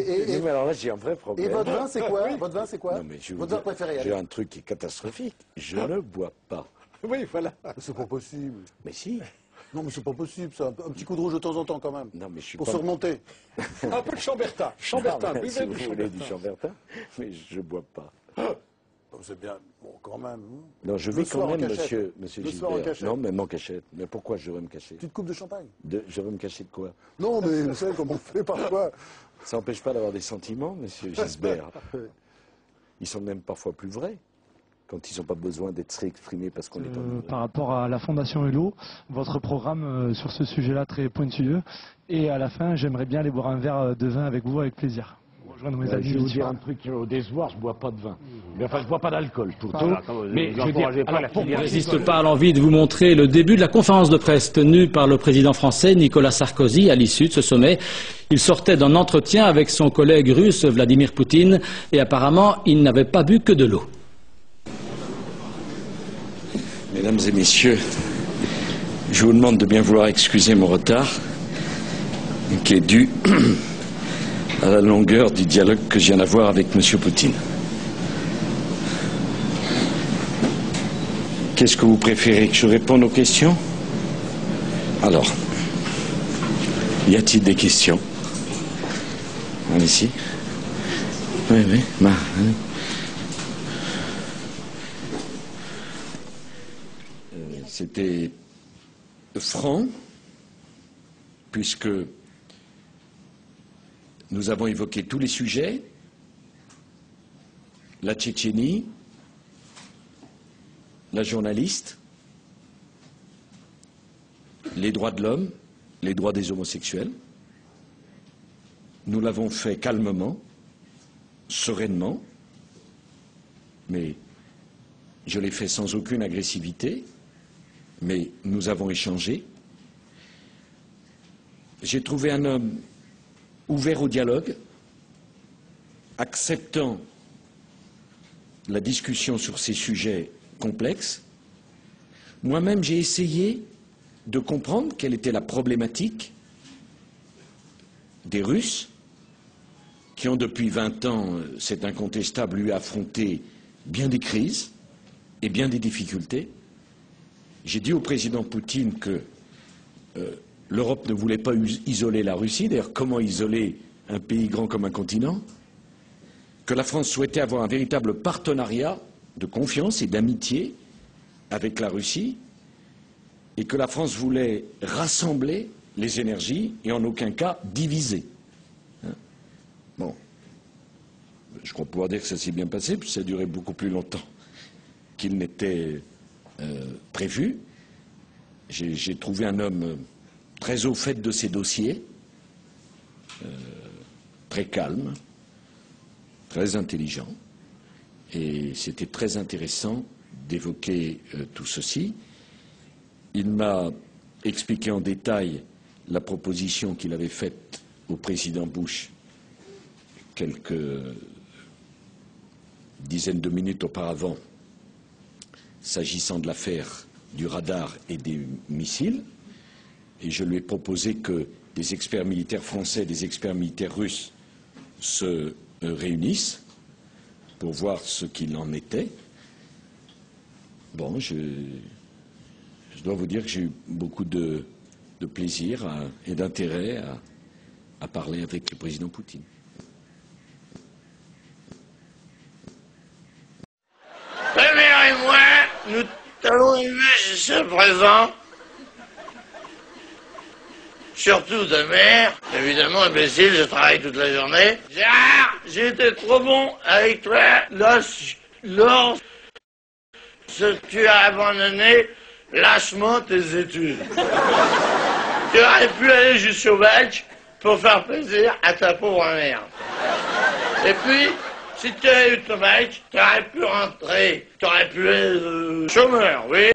Mais alors là, j'ai un vrai problème. Et votre vin, c'est quoi? Votre vin, c'est quoi? Non, mais votre vin préféré? J'ai un truc qui est catastrophique. Je ne bois pas. Oui, voilà. C'est pas possible. Mais si. Non, mais c'est pas possible, ça. Un petit coup de rouge de temps en temps, quand même. Non, mais je suis pour pas... se remonter. Un peu de Chambertin. Chambertin, buvez si vous du voulez Chambertin. du Chambertin, mais je ne bois pas. C'est bien. Bon, quand même. Non, je vais quand même, monsieur Le soir en Gilbert. cachette. Non, même en cachette. Mais pourquoi je veux me cacher? Petite coupe de champagne. Je veux me cacher de quoi? Non, mais vous savez comment on fait parfois. Ça n'empêche pas d'avoir des sentiments, monsieur Gisbert. Ils sont même parfois plus vrais, quand ils n'ont pas besoin d'être exprimés parce qu'on est en... Par rapport à la Fondation Hulot, votre programme sur ce sujet-là très pointilleux. Et à la fin, j'aimerais bien aller boire un verre de vin avec vous, avec plaisir. Rejoindre mes amis. Je vais vous dire un truc au décevoir, je bois pas de vin. Mais enfin, je bois pas d'alcool, pourtant. Mais je veux dire, alors, Il ne résiste pas à l'envie de vous montrer le début de la conférence de presse tenue par le président français Nicolas Sarkozy à l'issue de ce sommet. Il sortait d'un entretien avec son collègue russe Vladimir Poutine et apparemment il n'avait pas bu que de l'eau. Mesdames et messieurs, je vous demande de bien vouloir excuser mon retard, qui est dû à la longueur du dialogue que je viens d'avoir avec M. Poutine. Qu'est-ce que vous préférez, que je réponde aux questions? Alors, y a-t-il des questions? Allez-y. Oui, c'était franc, puisque nous avons évoqué tous les sujets, la Tchétchénie, la journaliste, les droits de l'homme, les droits des homosexuels. Nous l'avons fait calmement, sereinement, mais je l'ai fait sans aucune agressivité, mais nous avons échangé. J'ai trouvé un homme ouvert au dialogue, acceptant la discussion sur ces sujets complexes. Moi-même, j'ai essayé de comprendre quelle était la problématique des Russes, qui ont depuis 20 ans, c'est incontestable, eu affronté bien des crises et bien des difficultés. J'ai dit au président Poutine que l'Europe ne voulait pas isoler la Russie, d'ailleurs comment isoler un pays grand comme un continent, que la France souhaitait avoir un véritable partenariat de confiance et d'amitié avec la Russie, et que la France voulait rassembler les énergies et en aucun cas diviser. Bon, je crois pouvoir dire que ça s'est bien passé, puis ça a duré beaucoup plus longtemps qu'il n'était prévu. J'ai trouvé un homme très au fait de ses dossiers, très calme, très intelligent, et c'était très intéressant d'évoquer tout ceci. Il m'a expliqué en détail la proposition qu'il avait faite au président Bush quelques dizaines de minutes auparavant, s'agissant de l'affaire du radar et des missiles, et je lui ai proposé que des experts militaires français et des experts militaires russes se réunissent pour voir ce qu'il en était. Bon, je dois vous dire que j'ai eu beaucoup de plaisir et d'intérêt à parler avec le président Poutine. Ma mère et moi, nous allons arriver jusqu'à présent, surtout de mère. Évidemment, imbécile, je travaille toute la journée. Gérard, j'ai été trop bon avec toi lorsque tu as abandonné lâchement tes études. Tu aurais pu aller jusqu'au bac pour faire plaisir à ta pauvre mère. Et puis, si tu avais eu ton bac, tu aurais pu rentrer, tu aurais pu être chômeur, oui.